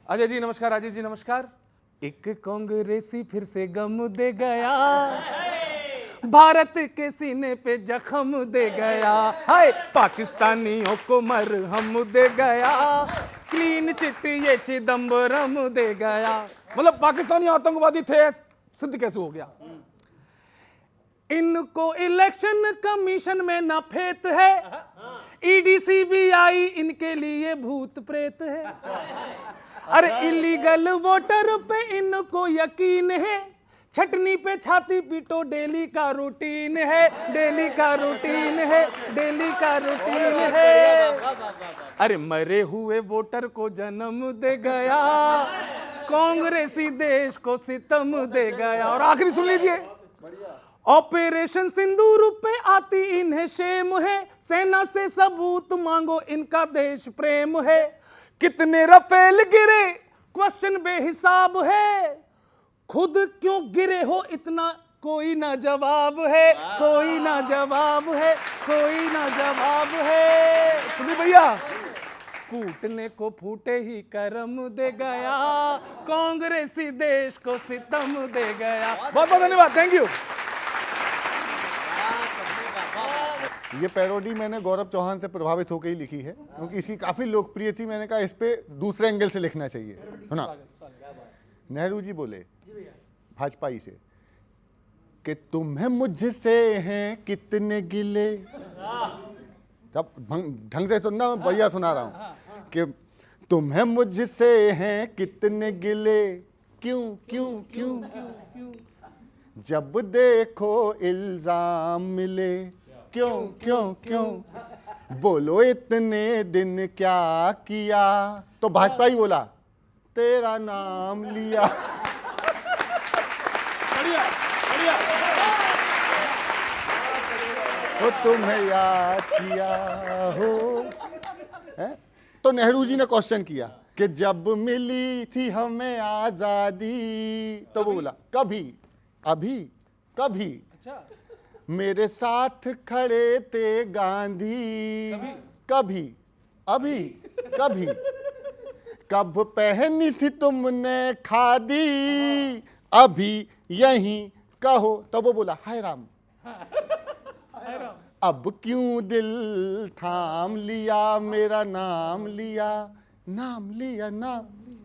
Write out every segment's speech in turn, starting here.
अजय जी नमस्कार, राजीव जी नमस्कार। एक कांग्रेसी फिर से गम दे गया, भारत के सीने पे जख्म दे गया, हाय पाकिस्तानियों को मरहम दे गया, क्लीन चिट ये चिदम्बरम दे गया। मतलब पाकिस्तानी आतंकवादी थे, सिद्ध कैसे हो गया? इनको इलेक्शन कमीशन में ना फेत है, ईडी सीबीआई इनके लिए भूत प्रेत है। अरे इलीगल वोटर पे इनको यकीन है, छटनी पे छाती पीटो डेली का रूटीन है, डेली का रूटीन है, डेली का रूटीन है। अरे मरे हुए वोटर को जन्म दे गया, कांग्रेसी देश को सितम दे गया। और आखिरी सुन लीजिए, ऑपरेशन सिंदूर पे आती इन्हें शेम है, सेना से सबूत मांगो इनका देश प्रेम है। कितने रफेल गिरे क्वेश्चन बेहिसाब है, खुद क्यों गिरे हो इतना कोई ना जवाब है, कोई ना जवाब है, कोई ना जवाब है। सुनिए भैया, कूटने को फूटे ही करम दे गया, कांग्रेसी देश को सितम दे गया। बहुत बहुत धन्यवाद, थैंक यू। ये पैरोडी मैंने गौरव चौहान से प्रभावित होकर ही लिखी है, क्योंकि इसकी काफी लोकप्रिय थी। मैंने कहा इस पे दूसरे एंगल से लिखना चाहिए। सुना, नेहरू जी बोले भाजपाई से कि तुम्हें मुझसे हैं कितने गिले। तब ढंग से सुनना, मैं बढ़िया सुना रहा हूं कि तुम्हें मुझसे हैं कितने गिले, क्यों क्यों क्यों, जब देखो इल्जाम मिले, क्यों क्यों क्यों, बोलो इतने दिन क्या किया। तो भाजपा ही बोला तेरा नाम लिया। बढ़िया बढ़िया, वो तुम्हें याद किया हो है? तो नेहरू जी ने क्वेश्चन किया कि जब मिली थी हमें आजादी, तो वो बोला कभी अभी कभी, अच्छा मेरे साथ खड़े थे गांधी, कभी अभी कभी, कब पहनी थी तुमने खादी, अभी यहीं कहो। तब वो बोला हाय राम, अब क्यों दिल थाम लिया, मेरा नाम लिया, नाम लिया, नाम लिया।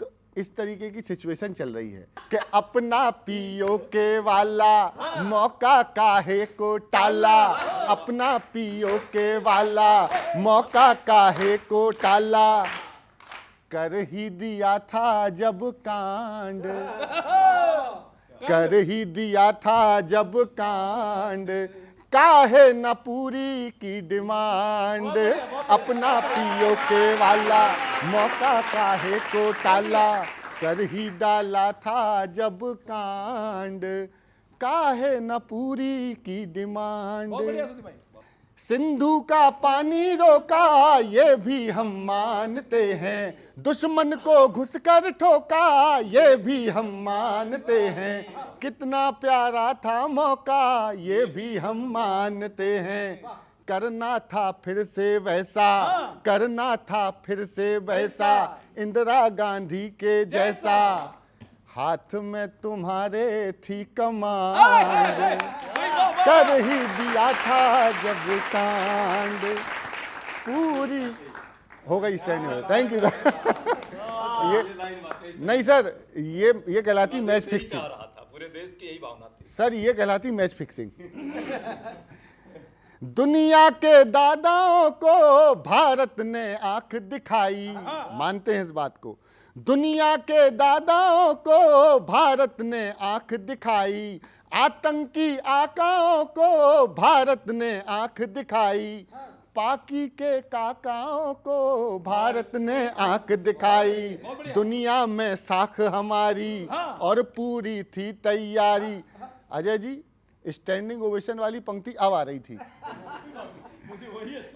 तो इस तरीके की सिचुएशन चल रही है कि अपना पियो के वाला, मौका काहे को टाला, अपना पियो के वाला, मौका काहे को टाला, कर ही दिया था जब कांड, कर ही दिया था जब कांड, काहे न पूरी की डिमांड, अपना पियो के वाला, मौका काहे को टाला, कर ही डाला था जब कांड, काहे न पूरी की डिमांड। सिंधु का पानी रोका ये भी हम मानते हैं, दुश्मन को घुसकर ठोका ये भी हम मानते हैं, कितना प्यारा था मौका ये भी हम मानते हैं, करना था फिर से वैसा, करना था फिर से वैसा, इंदिरा गांधी के जैसा, हाथ में तुम्हारे थी कमान, कर ही दिया था जब कांड, पूरी हो गई स्टैंड में। Thank you. ये नहीं सर, ये कहलाती मैच फिक्सिंग। पूरे देश की यही भावना थी सर, ये कहलाती मैच फिक्सिंग। दुनिया के दादाओं को भारत ने आंख दिखाई, मानते हैं इस बात को, दुनिया के दादाओं को भारत ने आंख दिखाई, आतंकी आकाओं को भारत ने आंख दिखाई, पाकी के काकाओं को भारत ने आंख दिखाई, दुनिया में साख हमारी और पूरी थी तैयारी। अजय जी, स्टैंडिंग ओवेशन वाली पंक्ति अब आ रही थी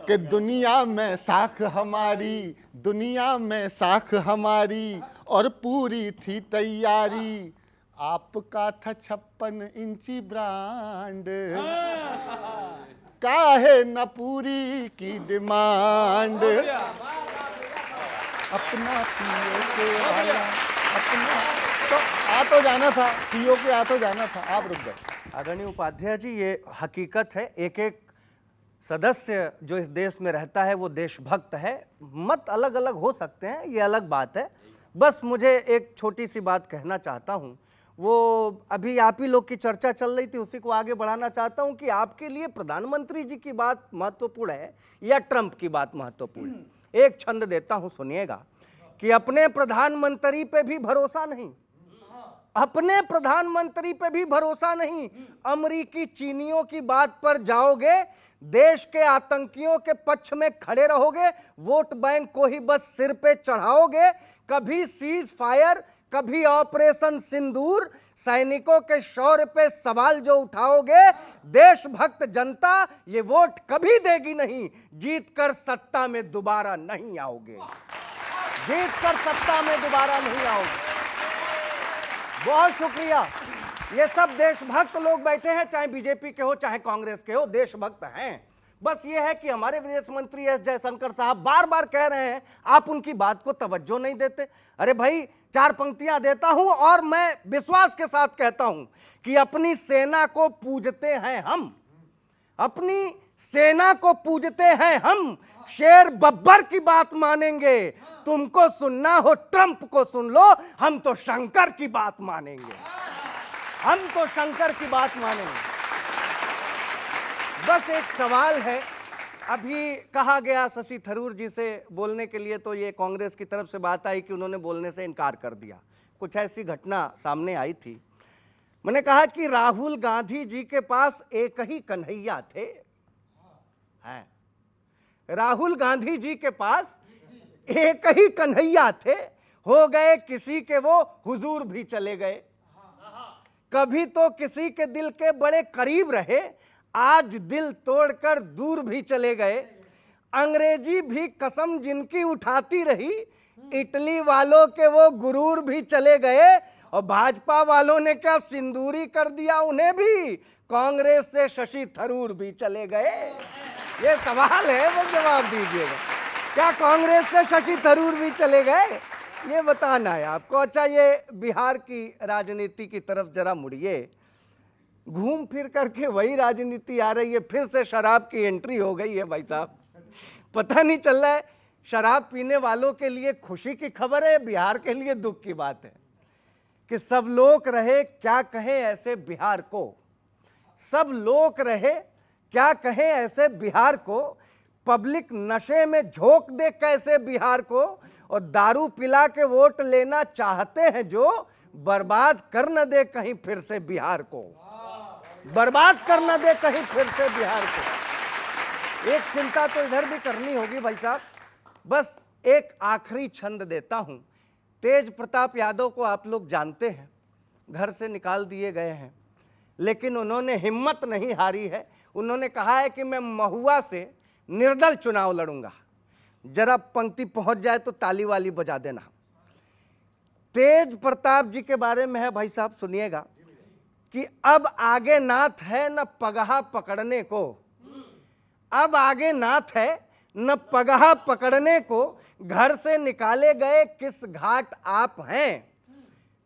कि दुनिया में साख हमारी, दुनिया में साख हमारी और पूरी थी तैयारी, आपका था 56 इंची ब्रांड, काहे न पूरी की डिमांड। अपना पियो के वाला अपना। तो आ तो जाना था, पियो के आ तो जाना था, आप रुक गए। आदरणीय उपाध्याय जी, ये हकीकत है, एक एक सदस्य जो इस देश में रहता है वो देशभक्त है। मत अलग अलग हो सकते हैं, ये अलग बात है। बस मुझे एक छोटी सी बात कहना चाहता हूँ, वो अभी आप ही लोग की चर्चा चल रही थी, उसी को आगे बढ़ाना चाहता हूँ कि आपके लिए प्रधानमंत्री जी की बात महत्वपूर्ण है या ट्रंप की बात महत्वपूर्ण है। एक छंद देता हूँ, सुनिएगा कि अपने प्रधानमंत्री पे भी भरोसा नहीं, अपने प्रधानमंत्री पे भी भरोसा नहीं। अमरीकी चीनियों की बात पर जाओगे, देश के आतंकियों के पक्ष में खड़े रहोगे, वोट बैंक को ही बस सिर पे चढ़ाओगे। कभी सीज फायर, कभी ऑपरेशन सिंदूर, सैनिकों के शौर्य पे सवाल जो उठाओगे, देशभक्त जनता ये वोट कभी देगी नहीं। जीतकर सत्ता में दोबारा नहीं आओगे, जीतकर सत्ता में दोबारा नहीं आओगे। बहुत शुक्रिया। ये सब देशभक्त लोग बैठे हैं, चाहे बीजेपी के हो चाहे कांग्रेस के हो, देशभक्त हैं। बस ये है कि हमारे विदेश मंत्री एस जयशंकर साहब बार बार कह रहे हैं, आप उनकी बात को तवज्जो नहीं देते। अरे भाई, 4 पंक्तियां देता हूं और मैं विश्वास के साथ कहता हूं कि अपनी सेना को पूजते हैं हम, अपनी सेना को पूजते हैं हम। शेर बब्बर की बात मानेंगे, तुमको सुनना हो ट्रंप को सुन लो, हम तो शंकर की बात मानेंगे, हम तो शंकर की बात मानेंगे। बस एक सवाल है, अभी कहा गया शशि थरूर जी से बोलने के लिए, तो ये कांग्रेस की तरफ से बात आई कि उन्होंने बोलने से इनकार कर दिया। कुछ ऐसी घटना सामने आई थी। मैंने कहा कि राहुल गांधी जी के पास एक ही कन्हैया थे, हैं। राहुल गांधी जी के पास एक ही कन्हैया थे, हो गए किसी के वो हुजूर भी चले गए। कभी तो किसी के दिल के बड़े करीब रहे, आज दिल तोड़कर दूर भी चले गए। अंग्रेजी भी कसम जिनकी उठाती रही, इटली वालों के वो गुरूर भी चले गए। और भाजपा वालों ने क्या सिंदूरी कर दिया उन्हें भी, कांग्रेस से शशि थरूर भी चले गए। ये सवाल है, वो जवाब दीजिएगा, क्या कांग्रेस से शशि थरूर भी चले गए? ये बताना है आपको। अच्छा, ये बिहार की राजनीति की तरफ जरा मुड़िए, घूम फिर करके वही राजनीति आ रही है, फिर से शराब की एंट्री हो गई है भाई साहब। पता नहीं चल रहा है शराब पीने वालों के लिए खुशी की खबर है, बिहार के लिए दुख की बात है कि सब लोग रहे क्या कहें ऐसे बिहार को, सब लोग रहे क्या कहें ऐसे बिहार को। पब्लिक नशे में झोंक दे कैसे बिहार को, और दारू पिला के वोट लेना चाहते हैं जो, बर्बाद कर न दे कहीं फिर से बिहार को, बर्बाद कर न दे कहीं फिर से बिहार को। एक चिंता तो इधर भी करनी होगी भाई साहब। बस एक आखिरी छंद देता हूं। तेज प्रताप यादव को आप लोग जानते हैं, घर से निकाल दिए गए हैं, लेकिन उन्होंने हिम्मत नहीं हारी है। उन्होंने कहा है कि मैं महुआ से निर्दल चुनाव लड़ूंगा। जरा पंक्ति पहुंच जाए तो ताली वाली बजा देना। तेज प्रताप जी के बारे में है भाई साहब, सुनिएगा कि अब आगे नाथ है न पगहा पकड़ने को, अब आगे नाथ है न पगहा पकड़ने को, घर से निकाले गए किस घाट आप हैं।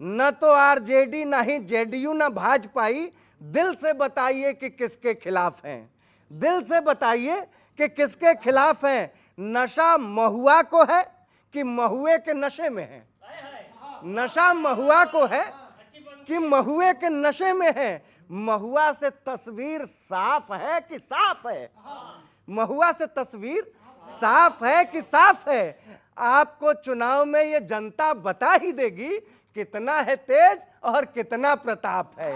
न तो आरजेडी न ही जेडीयू न भाजपाई, दिल से बताइए कि किसके खिलाफ हैं, दिल से बताइए कि किसके खिलाफ हैं। नशा महुआ को है कि महुए के नशे में है, नशा महुआ को है कि महुए के नशे में है। महुआ से तस्वीर साफ है कि साफ है, महुआ से तस्वीर साफ है कि साफ है। आपको चुनाव में ये जनता बता ही देगी कितना है तेज और कितना प्रताप है,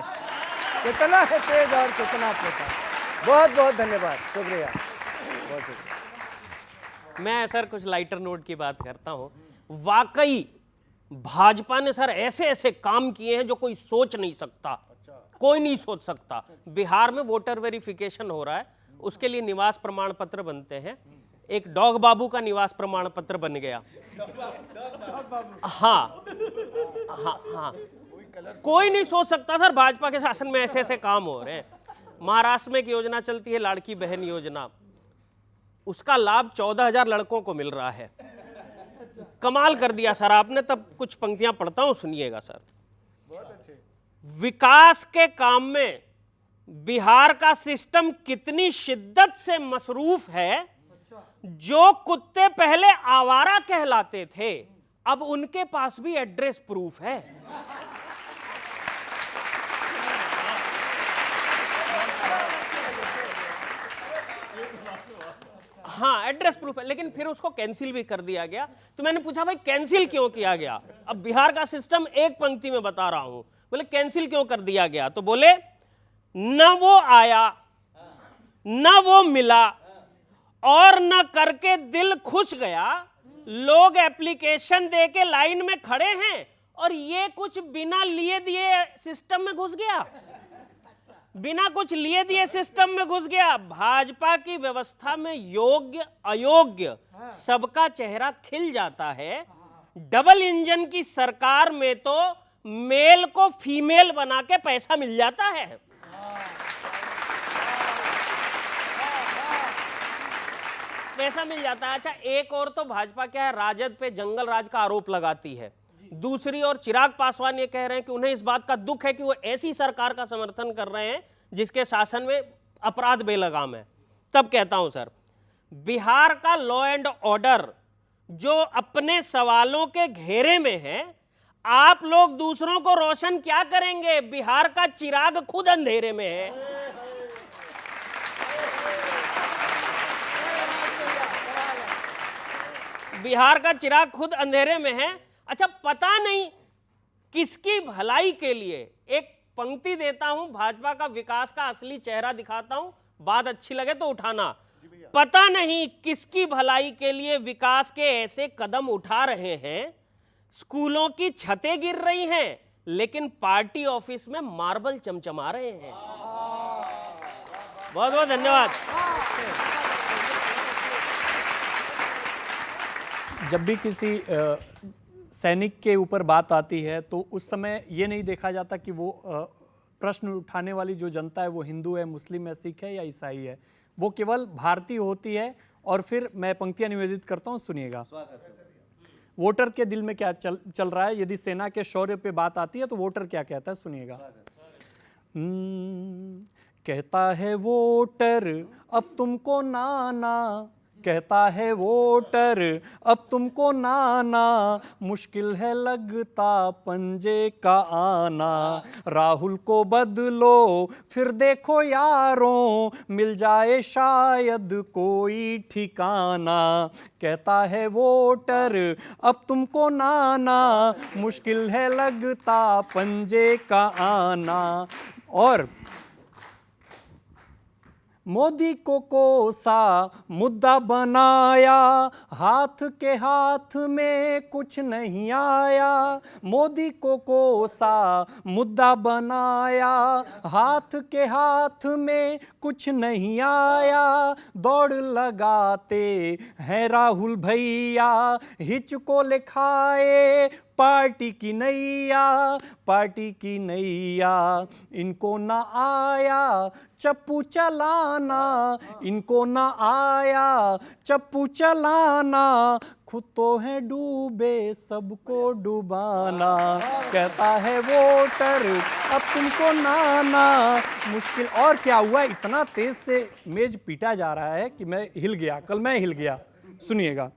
कितना है तेज और कितना प्रताप। बहुत बहुत धन्यवाद, शुक्रिया, बहुत शुक्रिया। मैं सर कुछ लाइटर नोट की बात करता हूं। वाकई भाजपा ने सर ऐसे ऐसे काम किए हैं जो कोई सोच नहीं सकता, कोई नहीं सोच सकता। बिहार में वोटर वेरिफिकेशन हो रहा है, उसके लिए निवास प्रमाण पत्र बनते हैं। एक डॉग बाबू का निवास प्रमाण पत्र बन गया। हाँ हाँ हाँ, कोई नहीं सोच सकता सर भाजपा के शासन में ऐसे ऐसे काम हो रहे हैं। महाराष्ट्र में एक योजना चलती है लाड़की बहन योजना, उसका लाभ 14,000 लड़कों को मिल रहा है। कमाल कर दिया सर आपने। तब कुछ पंक्तियां पढ़ता हूं, सुनिएगा सर। विकास के काम में बिहार का सिस्टम कितनी शिद्दत से मसरूफ है, जो कुत्ते पहले आवारा कहलाते थे अब उनके पास भी एड्रेस प्रूफ है। हाँ, एड्रेस प्रूफ है, लेकिन फिर उसको कैंसिल भी कर दिया गया। तो मैंने पूछा भाई कैंसिल क्यों किया गया? अब बिहार का सिस्टम एक पंक्ति में बता रहा हूं। बोले कैंसिल क्यों कर दिया गया? तो बोले न वो आया, न वो मिला, और न करके दिल खुश गया। लोग एप्लीकेशन दे के लाइन में खड़े हैं और ये कुछ बिना लिए दिए सिस्टम में घुस गया, बिना कुछ लिए दिए सिस्टम में घुस गया। भाजपा की व्यवस्था में योग्य अयोग्य सबका चेहरा खिल जाता है। डबल इंजन की सरकार में तो मेल को फीमेल बना के पैसा मिल जाता है। पैसा मिल जाता है। अच्छा, एक और तो भाजपा क्या है, राजद पे जंगल राज का आरोप लगाती है। दूसरी ओर चिराग पासवान ये कह रहे हैं कि उन्हें इस बात का दुख है कि वो ऐसी सरकार का समर्थन कर रहे हैं जिसके शासन में अपराध बेलगाम है। तब कहता हूं सर, बिहार का लॉ एंड ऑर्डर जो अपने सवालों के घेरे में है, आप लोग दूसरों को रोशन क्या करेंगे? बिहार का चिराग खुद अंधेरे में है। बिहार का चिराग खुद अंधेरे में है। अच्छा, पता नहीं किसकी भलाई के लिए। एक पंक्ति देता हूं, भाजपा का विकास का असली चेहरा दिखाता हूं, बात अच्छी लगे तो उठाना। पता नहीं किसकी भलाई के लिए विकास के ऐसे कदम उठा रहे हैं। स्कूलों की छतें गिर रही हैं, लेकिन पार्टी ऑफिस में मार्बल चमचमा रहे हैं। बहुत बहुत धन्यवाद। जब भी किसी सैनिक के ऊपर बात आती है तो उस समय ये नहीं देखा जाता कि वो प्रश्न उठाने वाली जो जनता है वो हिंदू है, मुस्लिम है, सिख है या ईसाई है। वो केवल भारतीय होती है। और फिर मैं पंक्तियां निवेदित करता हूं, सुनिएगा। वोटर के दिल में क्या चल रहा है। यदि सेना के शौर्य पे बात आती है तो वोटर क्या कहता है, सुनिएगा। कहता है वोटर अब तुमको नाना, कहता है वोटर अब तुमको नाना, मुश्किल है लगता पंजे का आना। राहुल को बदलो फिर देखो यारों, मिल जाए शायद कोई ठिकाना। कहता है वोटर अब तुमको नाना, मुश्किल है लगता पंजे का आना। और मोदी को कोसा मुद्दा बनाया, हाथ के हाथ में कुछ नहीं आया। मोदी को कोसा मुद्दा बनाया, हाथ के हाथ में कुछ नहीं आया। दौड़ लगाते हैं राहुल भैया, हिचको लिखाए पार्टी की नैया, पार्टी की नैया। इनको ना आया चप्पू चलाना, इनको ना आया चप्पू चलाना, खुद तो है डूबे सबको डुबाना। कहता है वोटर अब तुमको नाना, मुश्किल। और क्या हुआ, इतना तेज से मेज पीटा जा रहा है कि मैं हिल गया, कल मैं हिल गया। सुनिएगा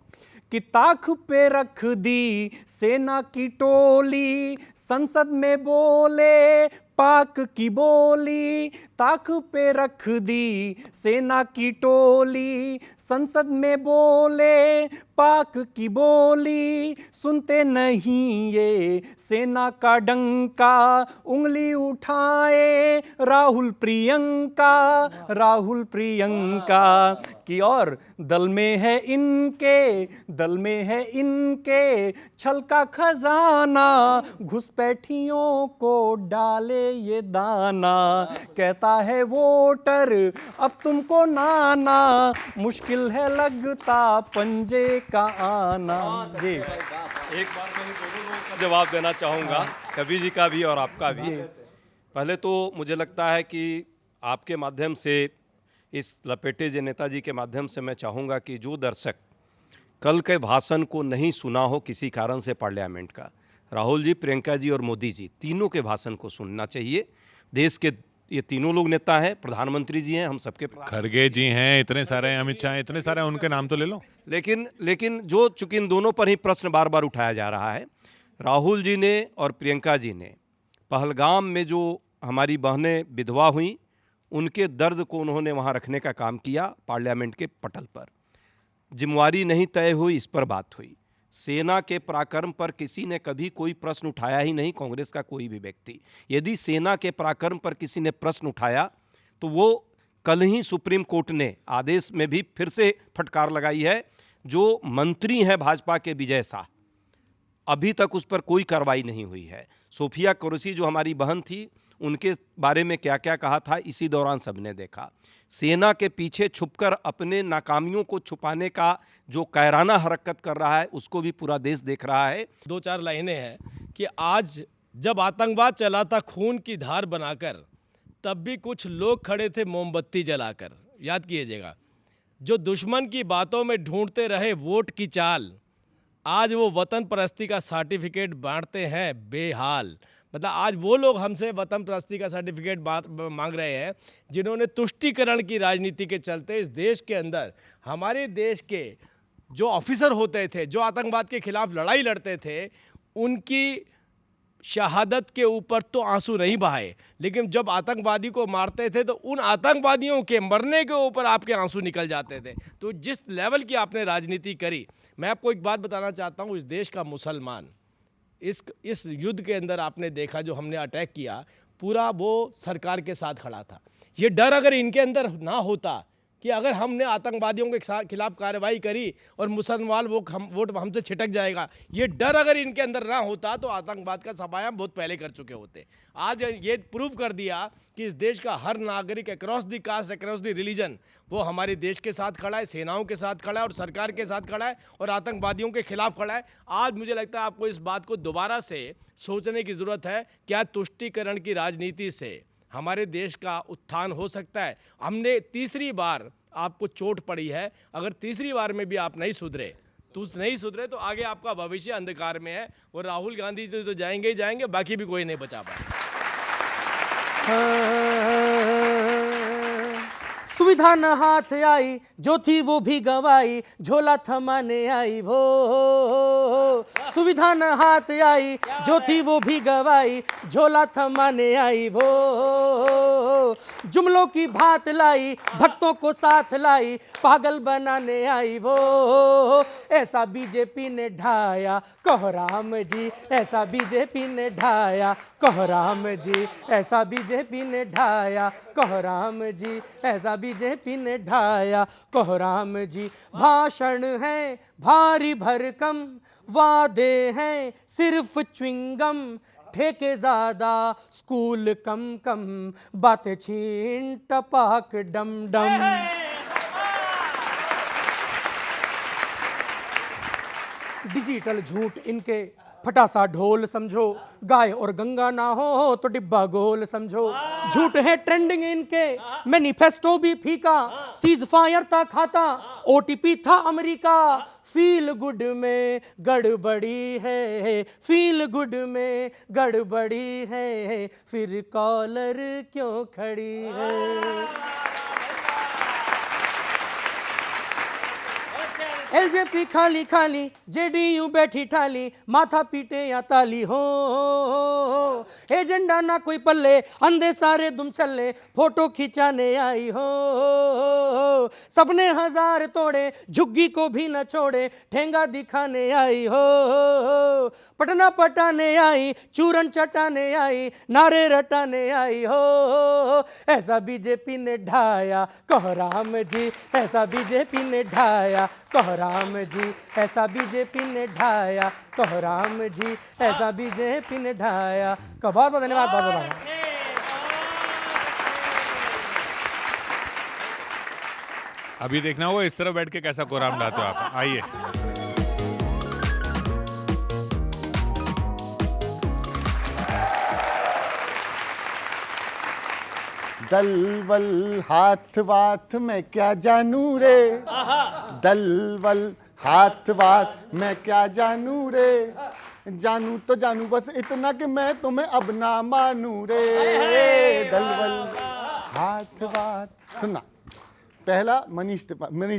कि ताख पे रख दी सेना की टोली, संसद में बोले पाक की बोली। ताक पे रख दी सेना की टोली, संसद में बोले पाक की बोली। सुनते नहीं ये सेना का डंका, उंगली उठाए राहुल प्रियंका, राहुल प्रियंका की। और दल में है इनके, दल में है इनके छल का खजाना, घुसपैठियों को डाले ये दाना। कहता है वोटर अब तुमको नाना, मुश्किल है लगता पंजे का आना। जी, एक बार मैं दोनों लोगों का जवाब देना चाहूँगा, कवि जी का भी और आपका भी। पहले तो मुझे लगता है कि आपके माध्यम से, इस लपेटे जे नेताजी के माध्यम से मैं चाहूँगा कि जो दर्शक कल के भाषण को नहीं सुना हो किसी कारण से पार्लियामेंट का, राहुल जी, प्रियंका जी और मोदी जी तीनों के भाषण को सुनना चाहिए। देश के ये तीनों लोग नेता हैं, प्रधानमंत्री जी हैं, हम सबके खरगे जी हैं, इतने सारे हैं, अमित शाह हैं, इतने सारे हैं, उनके नाम तो ले लो। लेकिन जो चूंकि इन दोनों पर ही प्रश्न बार बार उठाया जा रहा है, राहुल जी ने और प्रियंका जी ने पहलगाम में जो हमारी बहनें विधवा हुई, उनके दर्द को उन्होंने वहाँ रखने का काम किया पार्लियामेंट के पटल पर। जिम्मेवारी नहीं तय हुई, इस पर बात हुई। सेना के पराक्रम पर किसी ने कभी कोई प्रश्न उठाया ही नहीं, कांग्रेस का कोई भी व्यक्ति। यदि सेना के पराक्रम पर किसी ने प्रश्न उठाया तो वो कल ही सुप्रीम कोर्ट ने आदेश में भी फिर से फटकार लगाई है। जो मंत्री हैं भाजपा के विजय शाह, अभी तक उस पर कोई कार्रवाई नहीं हुई है। सोफिया कुरैशी जो हमारी बहन थी, उनके बारे में क्या क्या कहा था इसी दौरान सबने देखा। सेना के पीछे छुपकर अपने नाकामियों को छुपाने का जो कायराना हरकत कर रहा है, उसको भी पूरा देश देख रहा है। 2-4 लाइनें हैं कि आज जब आतंकवाद चला था खून की धार बनाकर, तब भी कुछ लोग खड़े थे मोमबत्ती जलाकर। याद कीजिएगा, जो दुश्मन की बातों में ढूंढते रहे वोट की चाल, आज वो वतन परस्ती का सर्टिफिकेट बांटते हैं बेहाल। मतलब आज वो लोग हमसे वतन परस्ती का सर्टिफिकेट मांग रहे हैं जिन्होंने तुष्टीकरण की राजनीति के चलते इस देश के अंदर हमारे देश के जो ऑफिसर होते थे, जो आतंकवाद के खिलाफ लड़ाई लड़ते थे, उनकी शहादत के ऊपर तो आंसू नहीं बहाए, लेकिन जब आतंकवादी को मारते थे तो उन आतंकवादियों के मरने के ऊपर आपके आंसू निकल जाते थे। तो जिस लेवल की आपने राजनीति करी, मैं आपको एक बात बताना चाहता हूँ, इस देश का मुसलमान इस युद्ध के अंदर आपने देखा जो हमने अटैक किया, पूरा वो सरकार के साथ खड़ा था। ये डर अगर इनके अंदर ना होता कि अगर हमने आतंकवादियों के खिलाफ कार्रवाई करी और मुसलमान वोट हमसे छिटक जाएगा, ये डर अगर इनके अंदर ना होता तो आतंकवाद का सफाया बहुत पहले कर चुके होते। आज ये प्रूव कर दिया कि इस देश का हर नागरिक across the caste, across the religion, वो हमारे देश के साथ खड़ा है, सेनाओं के साथ खड़ा है और सरकार के साथ खड़ा है और आतंकवादियों के खिलाफ खड़ा है। आज मुझे लगता है आपको इस बात को दोबारा से सोचने की ज़रूरत है, क्या तुष्टीकरण की राजनीति से हमारे देश का उत्थान हो सकता है? हमने तीसरी बार आपको चोट पड़ी है, अगर तीसरी बार में भी आप नहीं सुधरे तो आगे आपका भविष्य अंधकार में है। और राहुल गांधी तो जाएंगे ही जाएंगे, बाकी भी कोई नहीं बचा पाए। सुविधा न हाथ आई, जो थी वो भी गवाई, झोला थमाने आई वो। सुविधा न हाथ आई, जो थी वो भी गवाई, झोला थमाने आई वो। जुमलों की भात लाई, भक्तों को साथ लाई, पागल बनाने आई वो। ऐसा बीजेपी ने ढाया, कहो राम जी, ऐसा बीजेपी ने ढाया, कहो राम जी, ऐसा बीजेपी ने ढाया, कहो राम जी, ऐसा बीजेपी ने ढाया, कहो राम जी। भाषण है भारी भरकम, वादे हैं सिर्फ च्विंगम, ठेके ज्यादा स्कूल कम कम, बातें छीन टपाक डम डम। डिजिटल झूठ इनके फटासा ढोल समझो, गाय और गंगा ना हो तो डिब्बा गोल समझो। झूठ है ट्रेंडिंग इनके, मैनिफेस्टो भी फीका, सीज फायर था खाता, ओटीपी था अमेरिका। फील गुड में गड़बड़ी है, फील गुड में गड़बड़ी है, फिर कॉलर क्यों खड़ी है? एलजेपी खाली खाली, जेडीयू बैठी ठाली, माथा पीटे या ताली हो। एजेंडा ना कोई पल्ले, अंधे सारे दुम छल्ले, फोटो खिंचाने आई हो। सबने हजार तोड़े, झुग्गी को भी न छोड़े, ठेंगा दिखाने आई हो। पटना पटाने आई, चूरन चटाने आई, नारे रटाने आई हो। ऐसा बीजेपी ने ढाया, कहो राम जी, ऐसा बीजेपी ने ढाया, कहो राम जी, ऐसा बीजेपी ने ढाया, कहो राम जी, ऐसा बीजेपी ने ढाया। बहुत बहुत धन्यवाद, बहुत बहुत धन्यवाद। अभी देखना होगा इस तरफ बैठ के कैसा कोराम डालते हो आप। आइए, दलबल हाथ वाथ मैं क्या जानू रे, दलबल हाथ बात मैं क्या जानू रे, जानू तो जानू बस इतना कि मैं तुम्हें अब ना मानू रे, दलबल हाथ बात। सुनना, पहला मनीष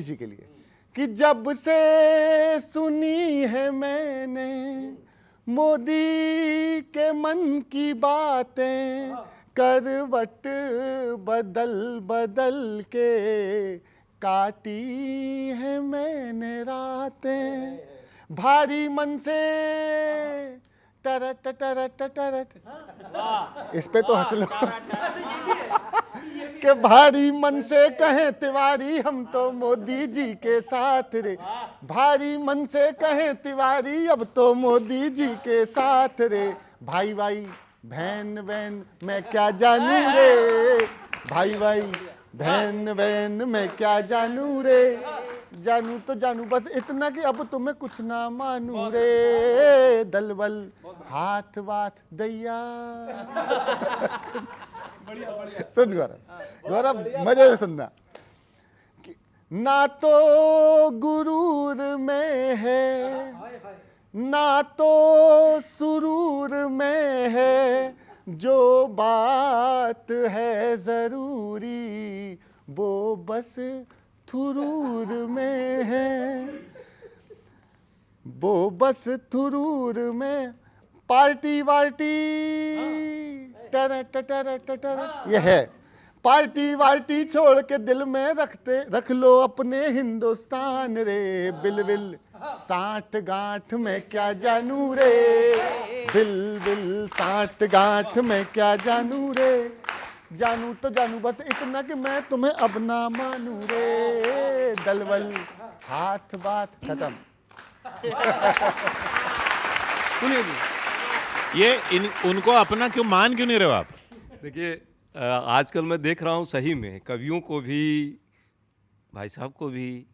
जी के लिए कि जब से सुनी है मैंने मोदी के मन की बातें, करवट बदल बदल के काटी है मैंने रातें, भारी मन से टरट टरट टरट, इस पे तो हंस लो कि भारी मन से कहें तिवारी हम तो मोदी जी के साथ रे, भारी मन से कहें तिवारी अब तो मोदी जी के साथ रे, भाई भाई बहन बहन मैं क्या जानू रे, भाई भाई बहन बहन मैं क्या जानू रे, जानू तो जानू बस इतना कि अब तुम्हें कुछ ना मानू रे, दलबल हाथ बात दैया। सुन गौरव मजे में सुनना कि ना तो गुरूर में है ना तो सुरूर में है, जो बात है जरूरी वो बस थुरूर में है, वो बस थुरूर में पार्टी वार्टी टर टर टर ये है, पार्टी वार्टी छोड़ के दिल में रख लो अपने हिंदुस्तान रे, बिल बिल साठ गांठ में क्या जानू रे, बिल बिल साठ गांठ में क्या जानू रे, जानू तो जानू बस इतना कि मैं तुम्हें अब ना मानू रे, दलबल हाथ बात खत्म। सुनिए जी, ये उनको अपना क्यों मान क्यों नहीं रहे हो आप? देखिए, आजकल मैं देख रहा हूँ सही में कवियों को भी, भाई साहब को भी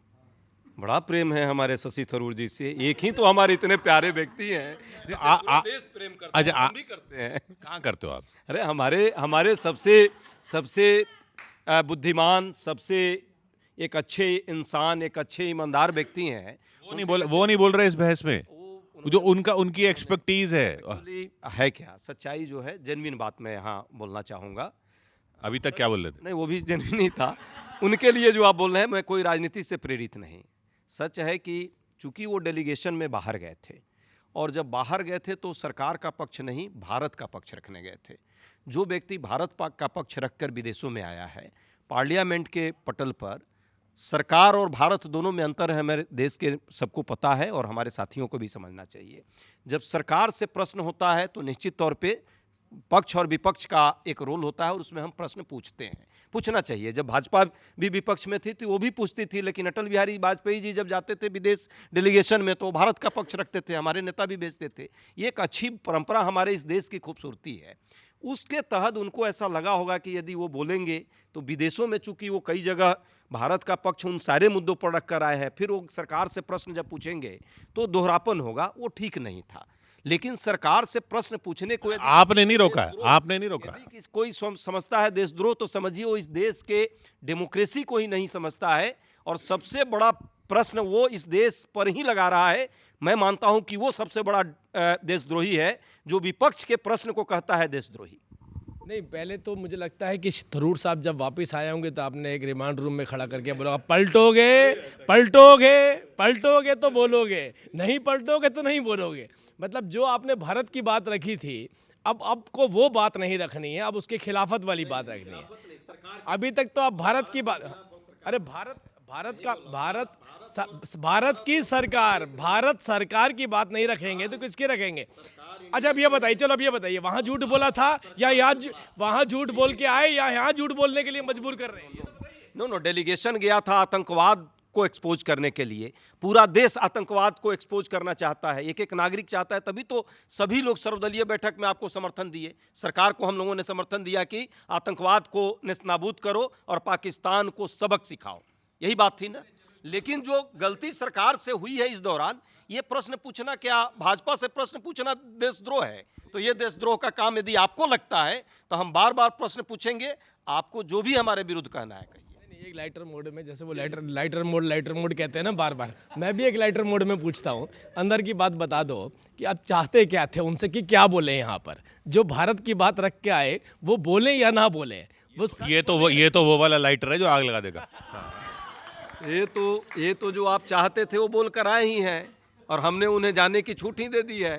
बड़ा प्रेम है हमारे शशि थरूर जी से। एक ही तो हमारे इतने प्यारे व्यक्ति हैं जिसे पूरा देश प्रेम करता है, हम भी करते हैं। कहाँ करते हो आप? अरे हमारे सबसे बुद्धिमान, सबसे एक अच्छे इंसान, एक अच्छे ईमानदार व्यक्ति हैं। वो नहीं बोल रहे इस बहस में, जो उनकी एक्सपर्टीज है क्या सच्चाई जो है, जेन्युइन बात मैं यहाँ बोलना चाहूँगा। अभी तक क्या बोल रहे थे? नहीं, वो भी जेन्युइन ही था। उनके लिए जो आप बोल रहे हैं, मैं कोई राजनीति से प्रेरित नहीं। सच है कि चूंकि वो डेलीगेशन में बाहर गए थे, और जब बाहर गए थे तो सरकार का पक्ष नहीं, भारत का पक्ष रखने गए थे। जो व्यक्ति भारत का पक्ष रखकर विदेशों में आया है, पार्लियामेंट के पटल पर सरकार और भारत दोनों में अंतर है, हमारे देश के सबको पता है और हमारे साथियों को भी समझना चाहिए। जब सरकार से प्रश्न होता है तो निश्चित तौर पे पक्ष और विपक्ष का एक रोल होता है और उसमें हम प्रश्न पूछते हैं, पूछना चाहिए। जब भाजपा भी विपक्ष में थी तो वो भी पूछती थी, लेकिन अटल बिहारी वाजपेयी जी जब जाते थे विदेश डेलीगेशन में तो भारत का पक्ष रखते थे, हमारे नेता भी भेजते थे। ये एक अच्छी परंपरा हमारे इस देश की खूबसूरती है। उसके तहत उनको ऐसा लगा होगा कि यदि वो बोलेंगे तो विदेशों में, चूंकि वो कई जगह भारत का पक्ष उन सारे मुद्दों पर रख कर आए हैं, फिर वो सरकार से प्रश्न जब पूछेंगे तो दोहरापन होगा, वो ठीक नहीं था। लेकिन सरकार से प्रश्न पूछने को आपने नहीं रोका, आपने नहीं रोका। यदि कोई समझता है देशद्रोह, तो समझिए वो इस देश के डेमोक्रेसी को ही नहीं समझता है, और सबसे बड़ा प्रश्न वो इस देश पर ही लगा रहा है। मैं मानता हूं कि वो सबसे बड़ा देशद्रोही है जो विपक्ष के प्रश्न को कहता है देशद्रोही। नहीं, पहले तो मुझे लगता है कि थरूर साहब जब वापस आए होंगे तो आपने एक रिमांड रूम में खड़ा करके बोला पलटोगे पलटोगे पलटोगे तो बोलोगे, नहीं पलटोगे तो नहीं बोलोगे। मतलब जो आपने भारत की बात रखी थी, अब आपको वो बात नहीं रखनी है, अब उसके खिलाफत वाली बात रखनी है। अभी तक तो आप भारत की बात, अरे भारत सरकार की बात नहीं रखेंगे तो किसकी रखेंगे? अच्छा, अब ये बताइए, चलो अब ये बताइए, वहां झूठ बोला था या यहाँ वहां झूठ बोल के आए या यहाँ झूठ बोलने के लिए मजबूर कर रहे हैं? नो, डेलीगेशन गया था आतंकवाद को एक्सपोज करने के लिए। पूरा देश आतंकवाद को एक्सपोज करना चाहता है, एक एक नागरिक चाहता है, तभी तो सभी लोग सर्वदलीय बैठक में आपको समर्थन दिए। सरकार को हम लोगों ने समर्थन दिया कि आतंकवाद को नेस्तनाबूद करो और पाकिस्तान को सबक सिखाओ, यही बात थी ना। लेकिन जो गलती सरकार से हुई है इस दौरान, ये प्रश्न पूछना, क्या भाजपा से प्रश्न पूछना देशद्रोह है? तो ये देशद्रोह का काम यदि आपको लगता है तो हम बार बार प्रश्न पूछेंगे, आपको जो भी हमारे विरुद्ध कहना है कहिए। एक लाइटर मोड में, जैसे वो लाइटर मोड कहते हैं ना बार बार, मैं भी एक लाइटर मोड में पूछता हूँ, अंदर की बात बता दो कि आप चाहते क्या थे उनसे कि क्या बोले यहाँ पर, जो भारत की बात रख के आए वो बोले या ना बोले। वो ये तो वो वाला लाइटर है जो आग लगा देगा। ये तो जो आप चाहते थे वो बोल कर आए ही हैं, और हमने उन्हें जाने की छूट ही दे दी है।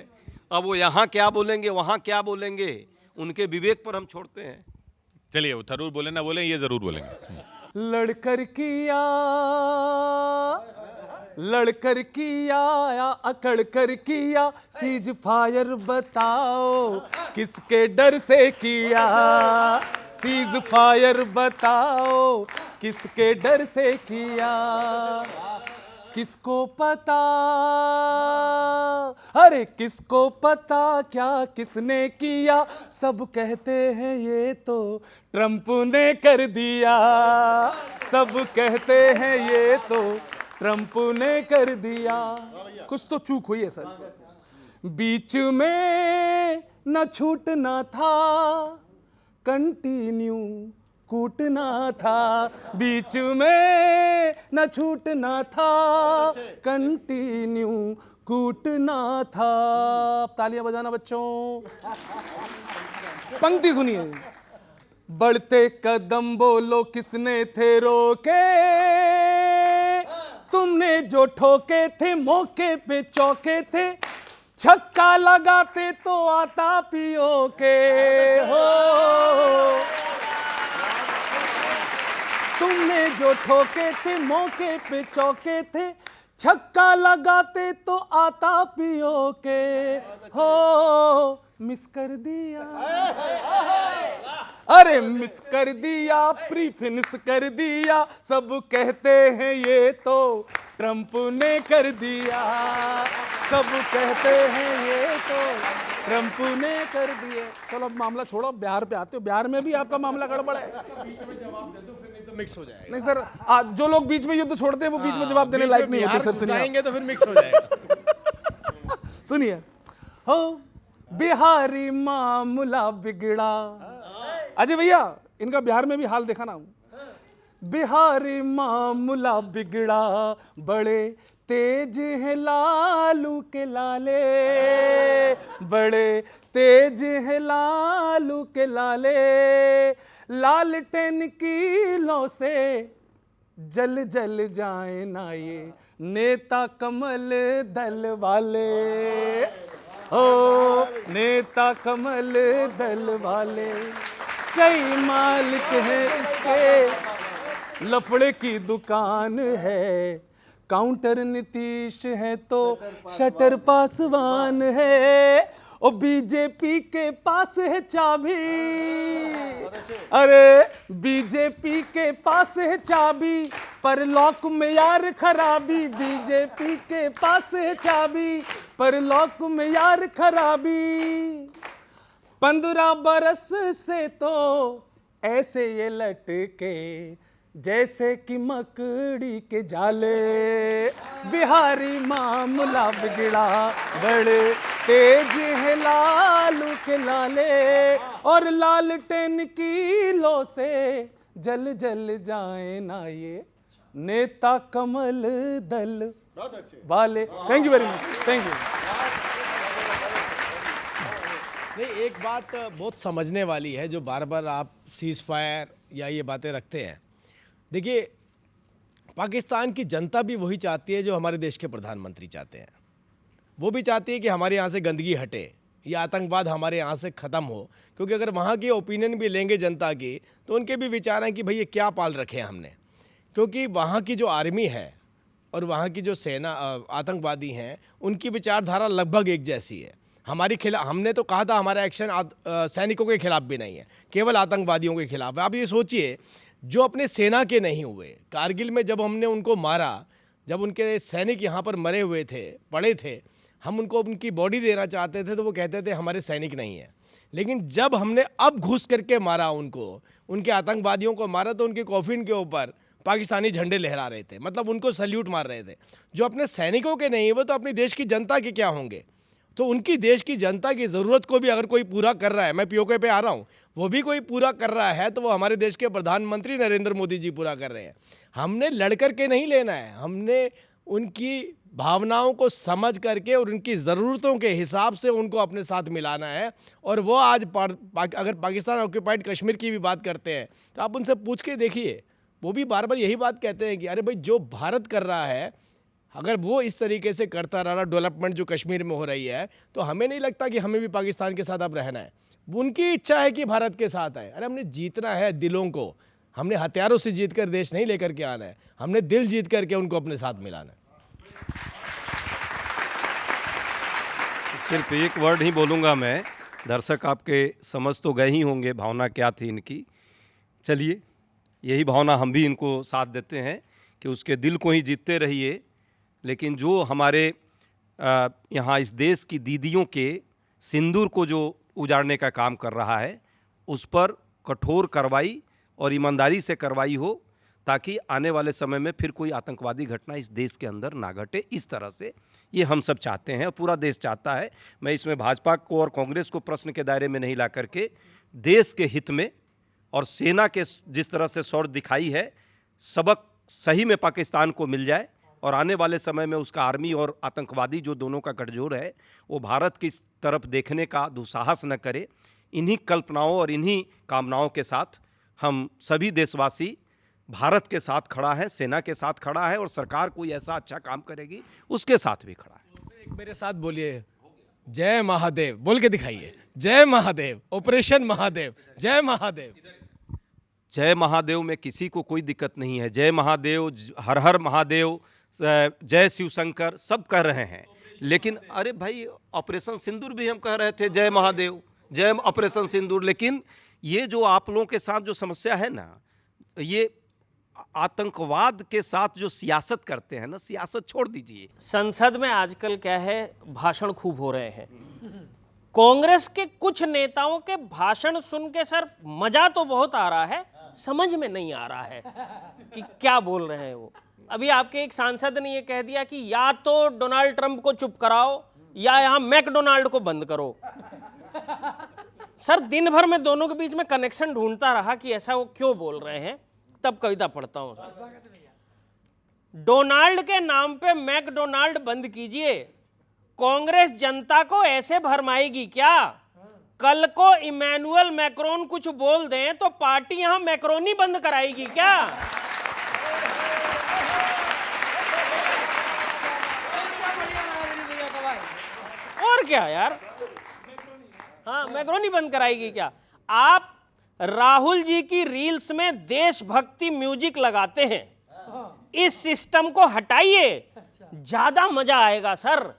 अब वो यहाँ क्या बोलेंगे वहाँ क्या बोलेंगे, उनके विवेक पर हम छोड़ते हैं। चलिए, वो थरूर बोले ना बोले, ये जरूर बोलेंगे। लड़कर किया लड़कर किया या अकड़ कर किया, सीज फायर बताओ किसके डर से किया, सीज फायर बताओ किसके डर से किया, किसको पता, अरे किसको पता क्या किसने किया, सब कहते हैं ये तो ट्रंप ने कर दिया, सब कहते हैं ये तो ट्रंप ने कर दिया। कुछ तो चूक हुई है सर, बीच में न छूटना था, कंटिन्यू कूटना था, बीच में न छूटना था, कंटिन्यू कूटना था। तालियां बजाना बच्चों। पंक्ति सुनिए। बढ़ते कदम बोलो किसने थे रोके, तुमने जो ठोके थे मौके पे चौके थे, छक्का लगाते तो आता पियो के हो, तुमने जो ठोके थे मौके पे चौके थे, छक्का लगाते तो आता पियो के हो, मिस कर दिया, अरे मिस कर दिया, प्री फिनिश कर दिया, सब कहते हैं ये तो ट्रंप ने कर दिया, सब कहते हैं ये तो ट्रंप ने कर दिया। चलो अब मामला छोड़ो, बिहार पे आते हो। बिहार में भी आपका मामला गड़बड़ है। तो मिक्स हो जाएगा। नहीं सर, जो लोग बीच में युद्ध छोड़ते हैं वो बीच में जवाब देने लायक नहीं होते सर। जाएंगे तो फिर मिक्स हो जाएगा। सुनिए, हो बिहारी मामला बिगड़ा। अजय भैया, इनका बिहार में भी हाल देखा ना। बिहारी मामला बिगड़ा, बड़े तेज है लालू के लाले, बड़े तेज है लालू के लाले, लालटेन की लो से जल जल जाए ना ये नेता कमल दल वाले, ओ नेता कमल दल वाले, कई मालिक हैं इसके, लफड़े की दुकान है, काउंटर नीतीश है तो शटर पासवान है, ओ बीजेपी के पास है चाबी, अरे बीजेपी के पास है चाबी, पर लॉक में यार खराबी, बीजेपी के पास है चाबी, पर लॉक में यार खराबी, 15 बरस से तो ऐसे ये लटके जैसे कि मकड़ी के जाले, बिहारी मामला बिगड़ा, बड़े तेज है लालू के लाले, और लालटेन की लो से जल जल जाए ना ये नेता कमल दल वाले। Thank you very much, thank you. नहीं, एक बात बहुत समझने वाली है, जो बार बार आप सीज फायर या ये बातें रखते हैं। देखिए, पाकिस्तान की जनता भी वही चाहती है जो हमारे देश के प्रधानमंत्री चाहते हैं। वो भी चाहती है कि हमारे यहाँ से गंदगी हटे, या आतंकवाद हमारे यहाँ से ख़त्म हो, क्योंकि अगर वहाँ की ओपिनियन भी लेंगे जनता की तो उनके भी विचार हैं कि भाई ये क्या पाल रखे हैं हमने। क्योंकि वहाँ की जो आर्मी है और वहाँ की जो सेना आतंकवादी हैं, उनकी विचारधारा लगभग एक जैसी है। हमारी खिलाफ, हमने तो कहा था हमारा एक्शन सैनिकों के खिलाफ भी नहीं है, केवल आतंकवादियों के खिलाफ है। आप ये सोचिए, जो अपने सेना के नहीं हुए, कारगिल में जब हमने उनको मारा, जब उनके सैनिक यहाँ पर मरे हुए थे, पड़े थे, हम उनको उनकी बॉडी देना चाहते थे तो वो कहते थे हमारे सैनिक नहीं है। लेकिन जब हमने अब घुस करके मारा उनको, उनके आतंकवादियों को मारा, तो उनके कॉफिन के ऊपर पाकिस्तानी झंडे लहरा रहे थे, मतलब उनको सल्यूट मार रहे थे। जो अपने सैनिकों के नहीं, वो तो अपने देश की जनता के क्या होंगे। तो उनकी देश की जनता की ज़रूरत को भी अगर कोई पूरा कर रहा है, मैं पीओके पे आ रहा हूँ, वो भी कोई पूरा कर रहा है तो वो हमारे देश के प्रधानमंत्री नरेंद्र मोदी जी पूरा कर रहे हैं। हमने लड़ कर के नहीं लेना है, हमने उनकी भावनाओं को समझ करके और उनकी ज़रूरतों के हिसाब से उनको अपने साथ मिलाना है। और वो आज अगर पाकिस्तान ऑक्यूपाइड कश्मीर की भी बात करते हैं तो आप उनसे पूछ के देखिए, वो भी बार बार यही बात कहते हैं कि अरे भाई जो भारत कर रहा है अगर वो इस तरीके से करता रहा डेवलपमेंट जो कश्मीर में हो रही है तो हमें नहीं लगता कि हमें भी पाकिस्तान के साथ अब रहना है। उनकी इच्छा है कि भारत के साथ आए। अरे हमने जीतना है दिलों को, हमने हथियारों से जीत कर देश नहीं लेकर के आना है, हमने दिल जीत करके उनको अपने साथ मिलाना है। सिर्फ एक वर्ड ही बोलूँगा मैं, दर्शक आपके समझ तो गए ही होंगे भावना क्या थी इनकी। चलिए यही भावना हम भी इनको साथ देते हैं कि उसके दिल को ही जीतते रहिए, लेकिन जो हमारे यहाँ इस देश की दीदियों के सिंदूर को जो उजाड़ने का काम कर रहा है उस पर कठोर कार्रवाई और ईमानदारी से कार्रवाई हो, ताकि आने वाले समय में फिर कोई आतंकवादी घटना इस देश के अंदर ना घटे। इस तरह से ये हम सब चाहते हैं और पूरा देश चाहता है। मैं इसमें भाजपा को और कांग्रेस को प्रश्न के दायरे में नहीं ला करके देश के हित में और सेना के जिस तरह से शौर्य दिखाई है, सबक सही में पाकिस्तान को मिल जाए और आने वाले समय में उसका आर्मी और आतंकवादी जो दोनों का गठजोड़ है वो भारत की तरफ देखने का दुस्साहस न करे। इन्हीं कल्पनाओं और इन्हीं कामनाओं के साथ हम सभी देशवासी भारत के साथ खड़ा है, सेना के साथ खड़ा है और सरकार कोई ऐसा अच्छा काम करेगी उसके साथ भी खड़ा है। एक मेरे साथ बोलिए, जय महादेव बोल के दिखाइए। जय महादेव, ऑपरेशन महादेव, जय महादेव। जय महादेव में किसी को कोई दिक्कत नहीं है। जय महादेव, हर हर महादेव, जय शिव शंकर सब कह रहे हैं, लेकिन अरे भाई ऑपरेशन सिंदूर भी हम कह रहे थे जय महादेव, जय ऑपरेशन सिंदूर। लेकिन ये जो आप लोगों के साथ जो समस्या है ना, ये आतंकवाद के साथ जो सियासत करते हैं ना, सियासत छोड़ दीजिए। संसद में आजकल क्या है, भाषण खूब हो रहे हैं। कांग्रेस के कुछ नेताओं के भाषण सुन के सर मजा तो बहुत आ रहा है, समझ में नहीं आ रहा है कि क्या बोल रहे हैं वो। अभी आपके एक सांसद ने ये कह दिया कि या तो डोनाल्ड ट्रंप को चुप कराओ या यहां मैकडोनाल्ड को बंद करो। सर दिन भर में दोनों के बीच में कनेक्शन ढूंढता रहा कि ऐसा वो क्यों बोल रहे हैं, तब कविता पढ़ता हूं। डोनाल्ड के नाम पे मैकडोनाल्ड बंद कीजिए, कांग्रेस जनता को ऐसे भरमाएगी क्या? कल को इमैनुअल मैक्रोन कुछ बोल दें तो पार्टी यहां मैक्रोनी बंद कराएगी क्या? और क्या यार, हाँ मैक्रोनी बंद कराएगी क्या? आप राहुल जी की रील्स में देशभक्ति म्यूजिक लगाते हैं, इस सिस्टम को हटाइए, ज्यादा मजा आएगा सर।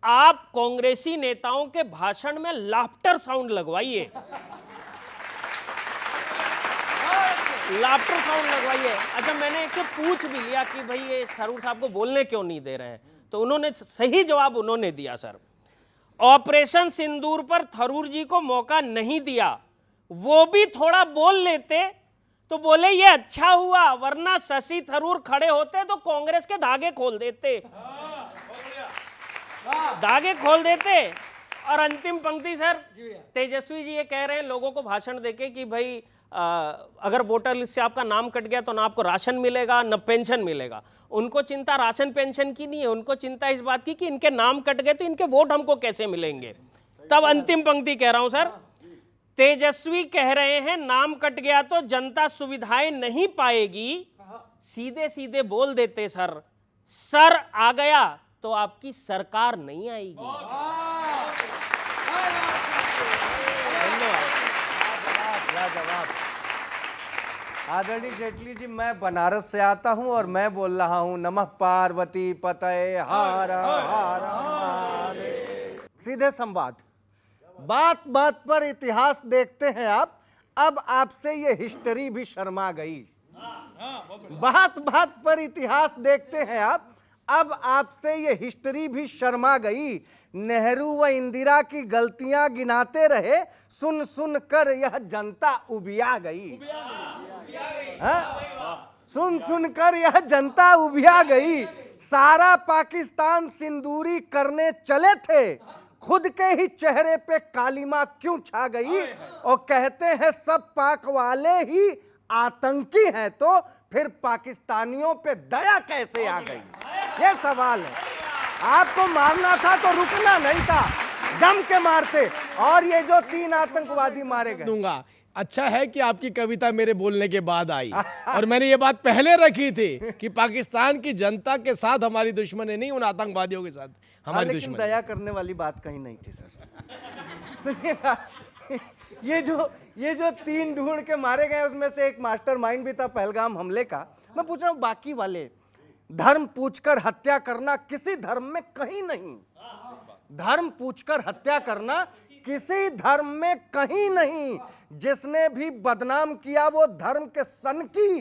आप कांग्रेसी नेताओं के भाषण में लाफ्टर साउंड लगवाइए, लाफ्टर साउंड लगवाइए। अच्छा मैंने एक पूछ भी लिया कि भाई ये थरूर साहब को बोलने क्यों नहीं दे रहे हैं, तो उन्होंने सही जवाब उन्होंने दिया सर। ऑपरेशन सिंदूर पर थरूर जी को मौका नहीं दिया, वो भी थोड़ा बोल लेते तो बोले ये अच्छा हुआ, वरना शशि थरूर खड़े होते तो कांग्रेस के धागे खोल देते, धागे खोल देते। और अंतिम पंक्ति सर, तेजस्वी जी ये कह रहे हैं लोगों को भाषण देके कि भाई अगर वोटर लिस्ट से आपका नाम कट गया तो ना आपको राशन मिलेगा न पेंशन मिलेगा। उनको चिंता राशन पेंशन की नहीं है, उनको चिंता इस बात की कि इनके नाम कट गए तो इनके वोट हमको कैसे मिलेंगे। तब अंतिम पंक्ति कह रहा हूं सर, तेजस्वी कह रहे हैं नाम कट गया तो जनता सुविधाएं नहीं पाएगी, सीधे सीधे बोल देते सर, सर आ गया तो आपकी सरकार नहीं आएगी। जवाब आदरणीय जेटली जी, मैं बनारस से आता हूं और मैं बोल रहा हूं नमः पार्वती पतये हर हर महादेव। सीधे संवाद, बात बात पर इतिहास देखते हैं आप। अब आपसे ये हिस्ट्री भी शर्मा गई। बात बात पर इतिहास देखते हैं आप, अब आपसे ये हिस्ट्री भी शर्मा गई। नेहरू व इंदिरा की गलतियां गिनाते रहे, सुन सुन कर यह जनता उबिया गई। सुन सुन कर यह जनता उबिया गई। सारा पाकिस्तान सिंदूरी करने चले थे, खुद के ही चेहरे पे कालिमा क्यों छा गई और कहते हैं सब पाक वाले ही आतंकी हैं, तो फिर पाकिस्तानियों पे दया कैसे आ गई? ये सवाल है। आपको मारना था तो रुकना नहीं था, जम के मारते। और ये जो 3 आतंकवादी मारे गए, दूंगा। अच्छा है कि आपकी कविता मेरे बोलने के बाद आई और मैंने ये बात पहले रखी थी कि पाकिस्तान की जनता के साथ हमारी दुश्मनी नहीं, उन आतंकवादियों के साथ हमारी लेकिन दुश्मनी। दया करने वाली बात कहीं नहीं थी सर। सुनिएगा, ये जो 3 ढूंढ के मारे गए उसमें से एक मास्टरमाइंड भी था पहलगाम हमले का। मैं पूछ रहा हूं बाकी वाले, धर्म पूछकर हत्या करना किसी धर्म में कहीं नहीं, धर्म पूछकर हत्या करना किसी धर्म में कहीं नहीं। जिसने भी बदनाम किया वो धर्म के सनकी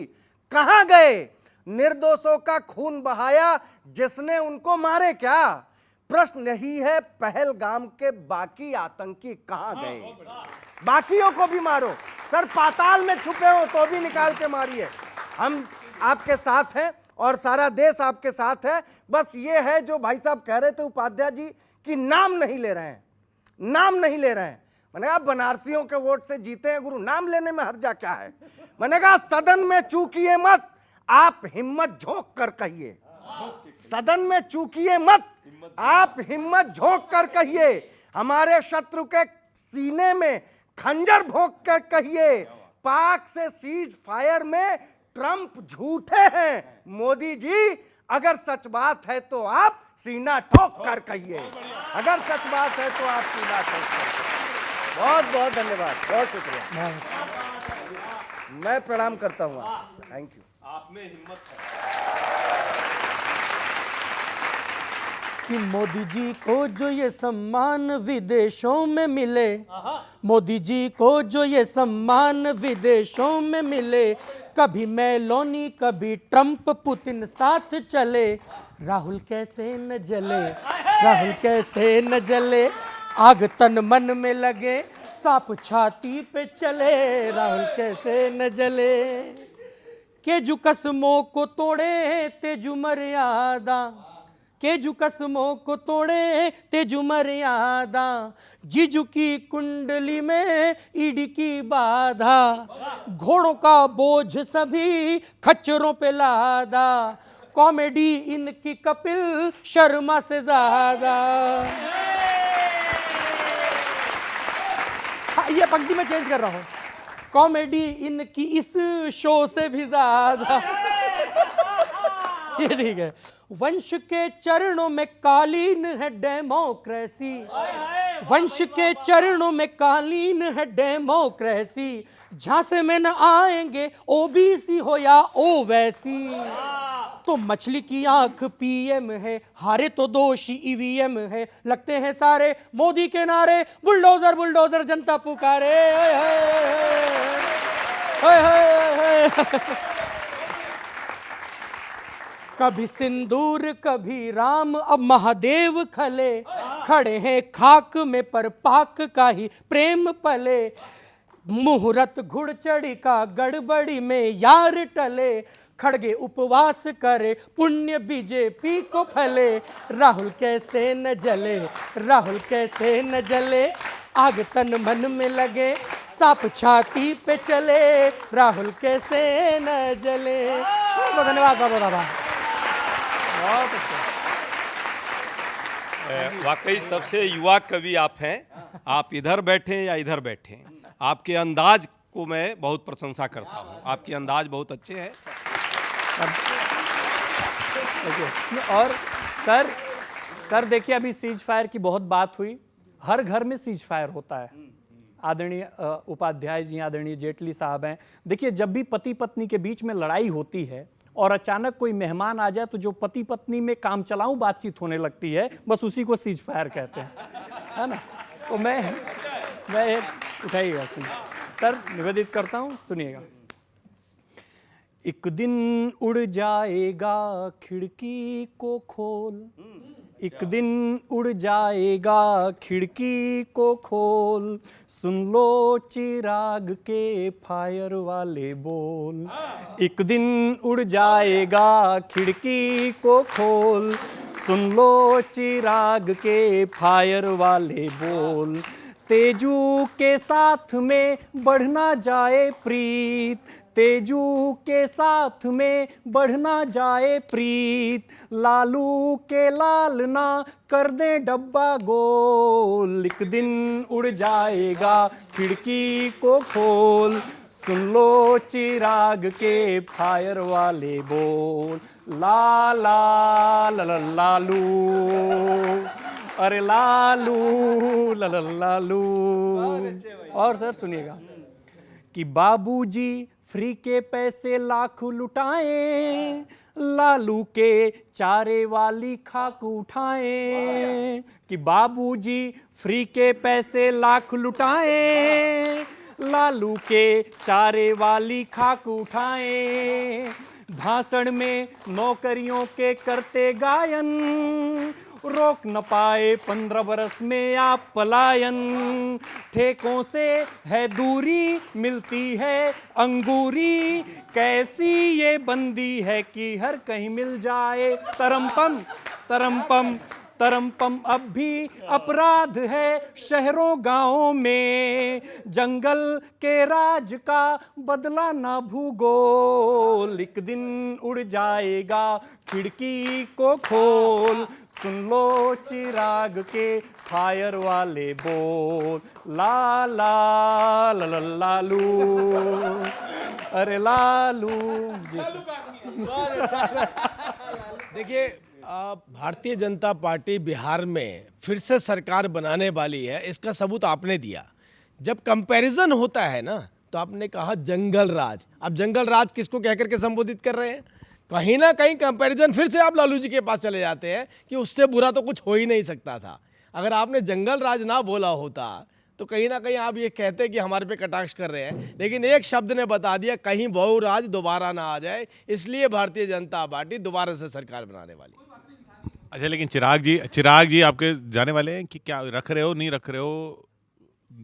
कहां गए? निर्दोषों का खून बहाया जिसने उनको मारे क्या? प्रश्न यही है, पहलगाम के बाकी आतंकी कहां गए? बाकियों को भी मारो सर, पाताल में छुपे हो तो भी निकाल के मारिए। हम आपके साथ हैं और सारा देश आपके साथ है। बस ये है जो भाई साहब कह रहे थे उपाध्याय जी कि नाम नहीं ले रहे हैं, नाम नहीं ले रहे हैं। मैंने कहा बनारसियों के वोट से जीते हैं गुरु, नाम लेने में हर्जा क्या है? मैंने कहा सदन में चूकिए मत, आप हिम्मत झोंक कर कहिए। सदन में चूकिए मत, आप हिम्मत झोंक कर कहिए। हमारे शत्रु के सीने में खंजर भोंक कर कहिए। पाक से सीज फायर में ट्रंप झूठे हैं। मोदी जी अगर सच बात है तो आप सीना ठोक कर कहिए, अगर सच बात है तो आप सीना ठोक कर। बहुत बहुत धन्यवाद, बहुत शुक्रिया, मैं प्रणाम करता हूँ। Thank you. आप में हिम्मत है कि मोदी जी को जो ये सम्मान विदेशों में मिले, मोदी जी को जो ये सम्मान विदेशों में मिले, कभी मेलोनी कभी ट्रंप पुतिन साथ चले, राहुल कैसे न जले, राहुल कैसे न जले, आग तन मन में लगे सांप छाती पे चले, राहुल कैसे न जले। केजू कसमों को तोड़े तेजू मर्यादा, केजू कसमों को तोड़े तेजू मर्यादा, जीजू की कुंडली में ईडी की बाधा, घोड़ों का बोझ सभी खच्चरों पे लादा, कॉमेडी इनकी कपिल शर्मा से ज्यादा। हाँ, ये पंक्ति में चेंज कर रहा हूं, कॉमेडी इनकी इस शो से भी ज्यादा। ये ठीक है। वंश के चरणों में कालीन है डेमोक्रेसी, वंश के चरणों में कालीन है डेमोक्रेसी, झांसे में न आएंगे ओबीसी हो या ओवैसी, तो मछली की आंख पीएम है, हारे तो दोषी ईवीएम है, लगते हैं सारे मोदी के नारे, बुलडोजर बुलडोजर जनता पुकारे। कभी सिंदूर कभी राम, अब महादेव खले, खड़े हैं खाक में पर पाक का ही प्रेम पले, मुहूर्त घुड़चढ़ी का गड़बड़ी में यार टले, खड़गे उपवास करे पुण्य बीजेपी को फले, राहुल कैसे न जले, राहुल कैसे न जले, आग तन मन में लगे सांप छाती पे चले, राहुल कैसे न जले। बहुत धन्यवाद बाबा दादा, बहुत अच्छा। वाकई सबसे युवा कवि आप हैं। आप इधर बैठे या इधर बैठे, आपके अंदाज को मैं बहुत प्रशंसा करता हूँ, आपके अंदाज बहुत अच्छे हैं। और सर देखिए, अभी सीज फायर की बहुत बात हुई, हर घर में सीज फायर होता है। आदरणीय उपाध्याय जी, आदरणीय जेटली साहब हैं। देखिए, जब भी पति पत्नी के बीच में लड़ाई होती है और अचानक कोई मेहमान आ जाए तो जो पति पत्नी में काम चलाऊं बातचीत होने लगती है, बस उसी को सीज फायर कहते हैं, है ना। तो मैं उठाइएगा, सुनिए सर, निवेदित करता हूं, सुनिएगा। एक दिन उड़ जाएगा खिड़की को खोल, एक दिन उड़ जाएगा खिड़की को खोल, सुन लो चिराग के फायर वाले बोल। एक दिन उड़ जाएगा खिड़की को खोल, सुन लो चिराग के फायर वाले बोल। तेजू के साथ में बढ़ना जाए प्रीत, तेजू के साथ में बढ़ना जाए प्रीत। लालू के लाल ना कर दे डब्बा गोल, एक दिन उड़ जाएगा खिड़की को खोल, सुन लो चिराग के फायर वाले बोल। ला ला ला ला लालू, अरे लालू ला ला लालू। और सर सुनिएगा कि बाबूजी फ्री के पैसे लाख लुटाएं, लालू के चारे वाली खाक उठाएं। कि बाबूजी फ्री के पैसे लाख लुटाएं, लालू के चारे वाली खाक उठाएं। भाषण में नौकरियों के करते गायन, रोक न पाए 15 बरस में आप पलायन। ठेकों से है दूरी, मिलती है अंगूरी, कैसी ये बंदी है कि हर कहीं मिल जाए तरमपम तरमपम तरमपम। अब भी अपराध है शहरों गांवों में, जंगल के राज का बदला ना भूगोल। एक दिन उड़ जाएगा खिड़की को खोल, सुन लो चिराग के फायर वाले बोल। ला ला ला ला लालू, अरे लालू। देखिए, भारतीय जनता पार्टी बिहार में फिर से सरकार बनाने वाली है, इसका सबूत आपने दिया। जब कंपैरिजन होता है ना, तो आपने कहा जंगल राज। अब जंगल राज किसको कहकर के संबोधित कर रहे हैं? कहीं ना कहीं कंपैरिजन फिर से आप लालू जी के पास चले जाते हैं कि उससे बुरा तो कुछ हो ही नहीं सकता था। अगर आपने जंगल राज ना बोला होता तो कहीं ना कहीं आप ये कहते कि हमारे पे कटाक्ष कर रहे हैं, लेकिन एक शब्द ने बता दिया कहीं बहु राज दोबारा ना आ जाए, इसलिए भारतीय जनता पार्टी दोबारा से सरकार बनाने वाली। अच्छा, लेकिन चिराग जी आपके जाने वाले हैं कि क्या रख रहे हो, नहीं रख रहे हो?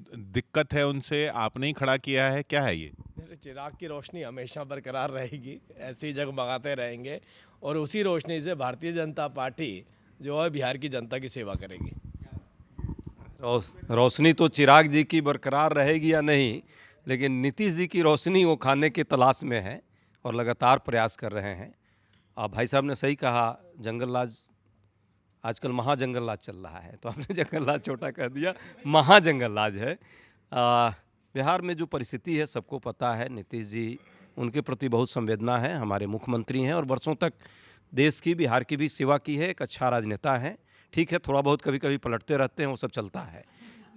दिक्कत है उनसे, आपने ही खड़ा किया है, क्या है ये? चिराग की रोशनी हमेशा बरकरार रहेगी, ऐसे ही जगमगाते रहेंगे और उसी रोशनी से भारतीय जनता पार्टी जो है बिहार की जनता की सेवा करेगी। रोशनी तो चिराग जी की बरकरार रहेगी या नहीं, लेकिन नीतीश जी की रोशनी वो खाने की तलाश में है और लगातार प्रयास कर रहे हैं। भाई साहब ने सही कहा, जंगल राज आजकल महाजंगल राज चल रहा है, तो आपने जंगल राज छोटा कर दिया, महाजंगल राज है। बिहार में जो परिस्थिति है सबको पता है। नीतीश जी, उनके प्रति बहुत संवेदना है, हमारे मुख्यमंत्री हैं और वर्षों तक देश की, बिहार की भी सेवा की है, एक अच्छा राजनेता है। ठीक है, थोड़ा बहुत कभी कभी पलटते रहते हैं, वो सब चलता है,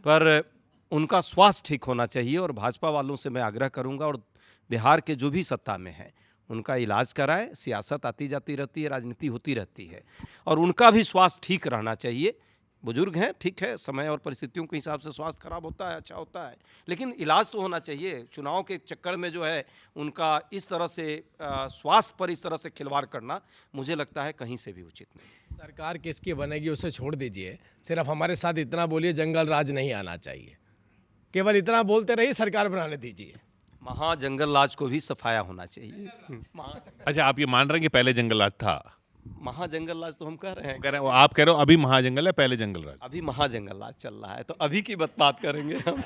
पर उनका स्वास्थ्य ठीक होना चाहिए। और भाजपा वालों से मैं आग्रह करूंगा, और बिहार के जो भी सत्ता में है उनका इलाज कराएं। सियासत आती जाती रहती है, राजनीति होती रहती है, और उनका भी स्वास्थ्य ठीक रहना चाहिए। बुजुर्ग हैं, ठीक है, समय और परिस्थितियों के हिसाब से स्वास्थ्य खराब होता है, अच्छा होता है, लेकिन इलाज तो होना चाहिए। चुनाव के चक्कर में जो है उनका इस तरह से स्वास्थ्य पर इस तरह से खिलवाड़ करना मुझे लगता है कहीं से भी उचित नहीं। सरकार किसकी बनेगी उसे छोड़ दीजिए, सिर्फ हमारे साथ इतना बोलिए जंगल राज नहीं आना चाहिए, केवल इतना बोलते रहिए, सरकार बनाने दीजिए। महाजंगल राज को भी सफाया होना चाहिए। अच्छा, आप ये मान रहे हैं कि पहले जंगल राज था? महाजंगल राज तो हम कह रहे हैं, आप कह रहे हो अभी महाजंगल है, पहले जंगल राज? अभी महाजंगल राज चल रहा है, तो अभी की बात करेंगे हम।